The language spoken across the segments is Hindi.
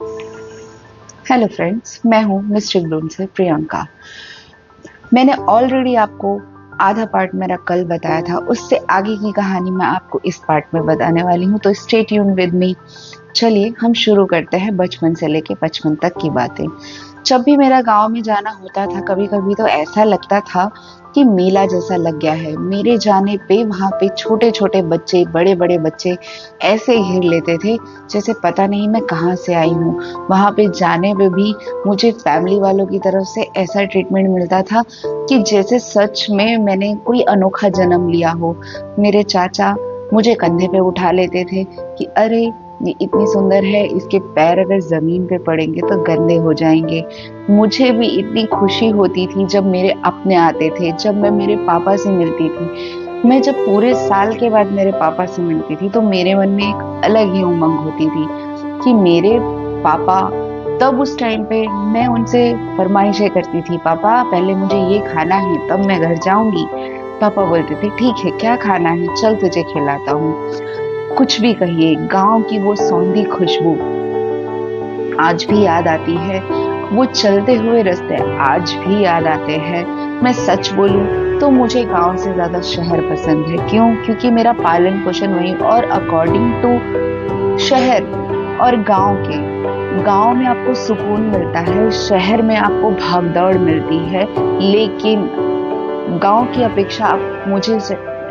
हेलो फ्रेंड्स, मैं हूँ मिस्टर ग्लूम से प्रियंका। मैंने ऑलरेडी आपको आधा पार्ट मेरा कल बताया था, उससे आगे की कहानी मैं आपको इस पार्ट में बताने वाली हूँ, तो स्टे ट्यून विद मी। चलिए हम शुरू करते हैं बचपन से लेके बचपन तक की बातें। जब भी मेरा गांव में जाना होता था, कभी कभी तो ऐसा लगता था कि मेला जैसा लग गया है। मेरे जाने पे वहां पे छोटे छोटे बच्चे, बड़े बड़े बच्चे ऐसे घेर लेते थे जैसे पता नहीं मैं कहाँ से आई हूँ। वहां पे जाने पे भी मुझे फैमिली वालों की तरफ से ऐसा ट्रीटमेंट मिलता था कि जैसे सच में मैंने कोई अनोखा जन्म लिया हो। मेरे चाचा मुझे कंधे पे उठा लेते थे कि अरे ये इतनी सुंदर है, इसके पैर अगर जमीन पे पड़ेंगे तो गंदे हो जाएंगे। मुझे भी इतनी खुशी होती थी जब मेरे अपने आते थे, जब मैं मेरे पापा से मिलती थी। मैं जब पूरे साल के बाद मेरे पापा से मिलती थी तो मेरे मन में एक अलग ही उमंग होती थी कि मेरे पापा, तब उस टाइम पे मैं उनसे फरमाइशें करती थी, पापा पहले मुझे ये खाना है तब मैं घर जाऊंगी। पापा बोलते थे ठीक है, क्या खाना है, चल तुझे खिलाता हूँ। कुछ भी कहिए, गांव की वो सौंधी खुशबू आज भी याद आती है। वो चलते हुए रास्ते आज भी याद आते हैं। मैं सच बोलूं तो मुझे गांव से ज्यादा शहर पसंद है। क्यों? क्योंकि मेरा पालन पोषण वहीं, और अकॉर्डिंग टू शहर और गांव में आपको सुकून मिलता है, शहर में आपको भागदौड़ मिलती है। लेकिन गांव की अपेक्षा मुझे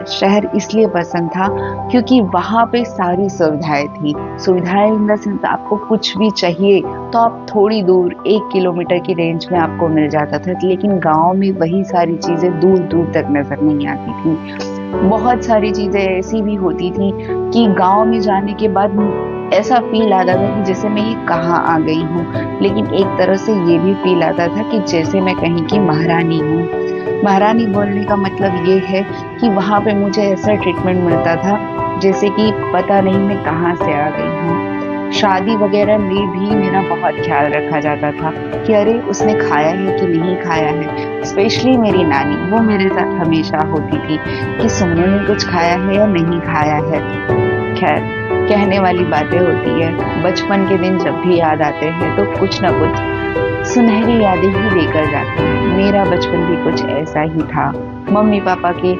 शहर इसलिए पसंद था क्योंकि वहां पे सारी सुविधाएं थी। सुविधाएं इन द सेंस, आपको कुछ भी चाहिए तो आप थोड़ी दूर 1 किलोमीटर की रेंज में आपको मिल जाता था। लेकिन गांव में वही सारी चीजें दूर दूर तक नजर नहीं आती थी। बहुत सारी चीजें ऐसी भी होती थी कि गांव में जाने के बाद ऐसा फील आता था कि जैसे मैं ये कहाँ आ गई हूँ। लेकिन एक तरह से ये भी फील आता था कि जैसे मैं कहीं की महारानी हूँ। महारानी बोलने का मतलब ये है कि वहां पे मुझे ऐसा ट्रीटमेंट मिलता था जैसे कि पता नहीं मैं कहाँ से आ गई हूँ। शादी वगैरह में भी मेरा बहुत ख्याल रखा जाता था कि अरे उसने खाया है कि नहीं खाया है। स्पेशली मेरी नानी, वो मेरे साथ हमेशा होती थी कि सोनू ने कुछ खाया है या नहीं खाया है। खैर, कहने वाली बातें होती है। बचपन के दिन जब भी याद आते हैं तो कुछ ना कुछ सुनहरी यादें ही लेकर जाते हैं। मेरा बचपन भी कुछ ऐसा ही था। मम्मी पापा के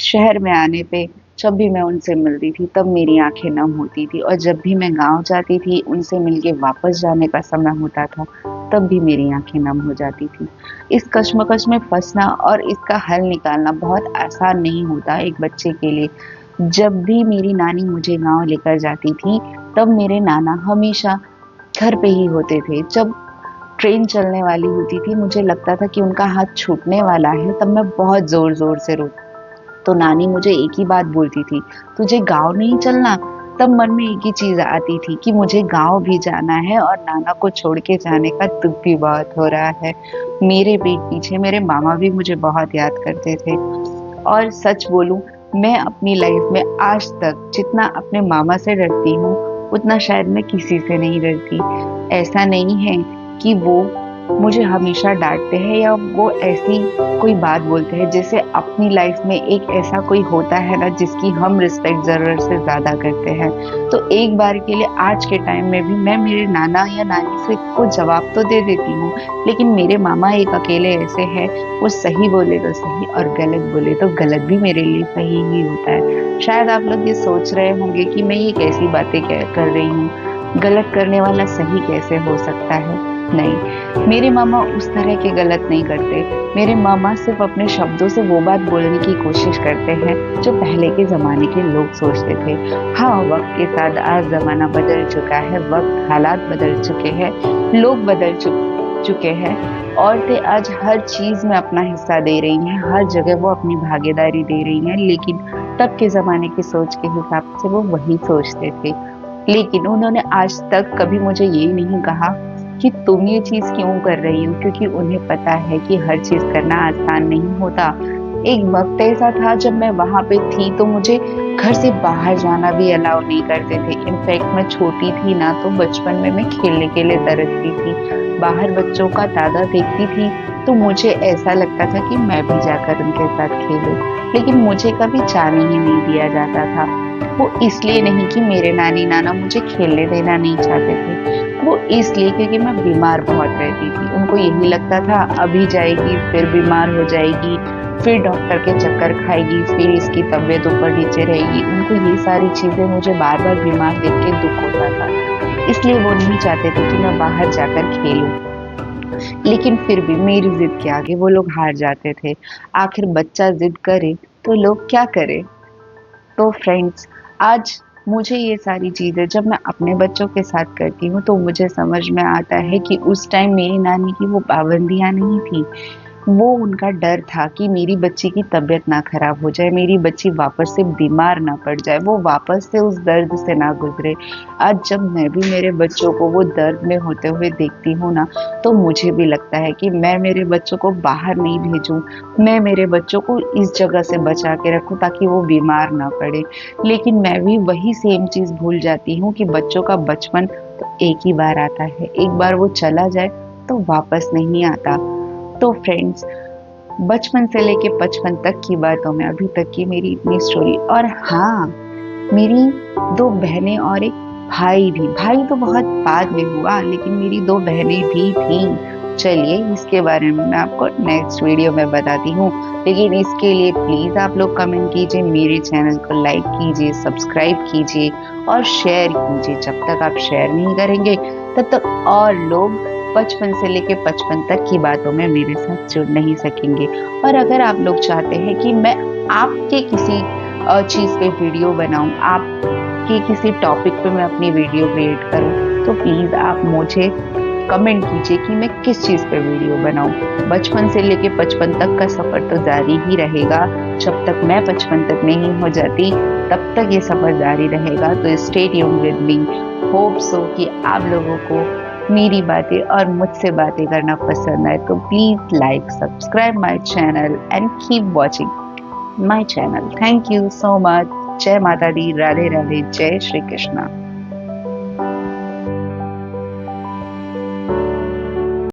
शहर में आने पे जब भी मैं उनसे मिलती थी तब मेरी आंखें नम होती थी, और जब भी मैं गांव जाती थी उनसे मिलके वापस जाने का समय होता था तब भी मेरी आंखें नम हो जाती थी। इस कश्मकश में फंसना और इसका हल निकालना बहुत आसान नहीं होता एक बच्चे के लिए। जब भी मेरी नानी मुझे गांव लेकर जाती थी तब मेरे नाना हमेशा घर पे ही होते थे। जब ट्रेन चलने वाली होती थी, मुझे लगता था कि उनका हाथ छूटने वाला है, तब मैं बहुत जोर जोर से रोती। तो नानी मुझे एक ही बात बोलती थी, तुझे गांव नहीं चलना। तब मन में एक ही चीज आती थी कि मुझे गांव भी जाना है और नाना को छोड़ के जाने का दुख भी बहुत हो रहा है। मेरे पीठ पीछे मेरे मामा भी मुझे बहुत याद करते थे। और सच बोलूं, मैं अपनी लाइफ में आज तक जितना अपने मामा से डरती हूँ उतना शायद मैं किसी से नहीं डरती। ऐसा नहीं है कि वो मुझे हमेशा डांटते हैं या वो ऐसी कोई बात बोलते हैं, जैसे अपनी लाइफ में एक ऐसा कोई होता है ना जिसकी हम रिस्पेक्ट जरूरत से ज्यादा करते हैं। तो एक बार के लिए आज के टाइम में भी मैं मेरे नाना या नानी से को जवाब तो दे देती हूँ, लेकिन मेरे मामा एक अकेले ऐसे हैं, वो सही बोले तो सही और गलत बोले तो गलत भी मेरे लिए सही ही होता है। शायद आप लोग ये सोच रहे होंगे कि मैं ये कैसी बातें कर रही हूँ, गलत करने वाला सही कैसे हो सकता है। नहीं, मेरे मामा उस तरह के गलत नहीं करते। मेरे मामा सिर्फ अपने शब्दों से वो बात बोलने की कोशिश करते हैं जो पहले के जमाने के लोग सोचते थे। हाँ, वक्त के साथ आज जमाना बदल चुका है, वक्त हालात बदल चुके हैं, लोग बदल चुके हैं। औरतें आज हर चीज में अपना हिस्सा दे रही हैं, हर जगह वो अपनी भागीदारी दे रही हैं, लेकिन तब के जमाने की सोच के हिसाब से वो वही सोचते थे। लेकिन उन्होंने आज तक कभी मुझे ये नहीं कहा कि तुम ये चीज क्यों कर रही हो, क्योंकि उन्हें पता है कि हर चीज करना आसान नहीं होता। एक वक्त ऐसा था जब मैं वहां पे थी तो मुझे घर से बाहर जाना भी अलाउ नहीं करते थे। इनफैक्ट मैं छोटी थी ना, तो बचपन में मैं खेलने के लिए तरसती थी। बाहर बच्चों का तादाद देखती थी तो मुझे ऐसा लगता था कि मैं भी जाकर उनके साथ खेलूं, लेकिन मुझे कभी जाने ही नहीं दिया जाता था। वो इसलिए नहीं कि मेरे नानी नाना मुझे खेलने देना नहीं चाहते थे, वो इसलिए क्योंकि मैं बीमार बहुत रहती थी। उनको यही लगता था अभी जाएगी फिर बीमार हो जाएगी, फिर डॉक्टर के चक्कर खाएगी, फिर इसकी तबीयत ऊपर नीचे रहेगी। उनको ये सारी चीजें मुझे बार बार बीमार देख के दुख होता था, इसलिए वो नहीं चाहते थे कि मैं बाहर जाकर खेलूं। लेकिन फिर भी मेरी जिद के आगे वो लोग हार जाते थे। आखिर बच्चा जिद करे तो लोग क्या करें। तो फ्रेंड्स, आज मुझे ये सारी चीज़ें जब मैं अपने बच्चों के साथ करती हूँ तो मुझे समझ में आता है कि उस टाइम मेरी नानी की वो पाबंदियाँ नहीं थी। वो उनका डर था कि मेरी बच्ची की तबीयत ना खराब हो जाए, मेरी बच्ची वापस से बीमार ना पड़ जाए, वो वापस से उस दर्द से ना गुजरे। आज जब मैं भी मेरे बच्चों को वो दर्द में होते हुए देखती हूँ ना, तो मुझे भी लगता है कि मैं मेरे बच्चों को बाहर नहीं भेजूँ, मैं मेरे बच्चों को इस जगह से बचा के रखूँ ताकि वो बीमार ना पड़े। लेकिन मैं भी वही सेम चीज़ भूल जाती हूँ कि बच्चों का बचपन तो एक ही बार आता है, एक बार वो चला जाए तो वापस नहीं आता। तो फ्रेंड्स, बचपन से लेके 55 तक की बातों में अभी तक की मेरी इतनी स्टोरी। और हाँ, मेरी 2 बहनें और 1 भाई भी। भाई तो बहुत बाद में हुआ, लेकिन मेरी 2 बहनें भी थीं। चलिए इसके बारे में मैं आपको नेक्स्ट वीडियो में बताती हूँ। लेकिन इसके लिए प्लीज़ आप लोग कमेंट कीजिए, मेरे चैनल को लाइक कीजिए, सब्सक्राइब कीजिए और शेयर कीजिए। जब तक आप शेयर नहीं करेंगे तब तक और लोग बचपन से लेके 55 तक की बातों में मेरे साथ जुड़ नहीं सकेंगे। और अगर आप लोग चाहते हैं कि मैं आपके किसी चीज़ पे वीडियो बनाऊँ, आपके किसी टॉपिक पे मैं अपनी वीडियो क्रिएट करूँ, तो प्लीज़ आप मुझे कमेंट कीजिए कि मैं किस चीज़ पे वीडियो बनाऊँ। बचपन से लेके 55 तक का सफ़र तो जारी ही रहेगा। जब तक मैं 55 तक नहीं हो जाती, तब तक ये सफ़र जारी रहेगा। तो stay tuned with me. Hope so कि आप लोगों को मेरी बातें और मुझसे बातें करना पसंद आए। तो please like, subscribe my channel and keep watching my channel. Thank you so much. जय माता दी, राधे राधे, जय श्री कृष्णा।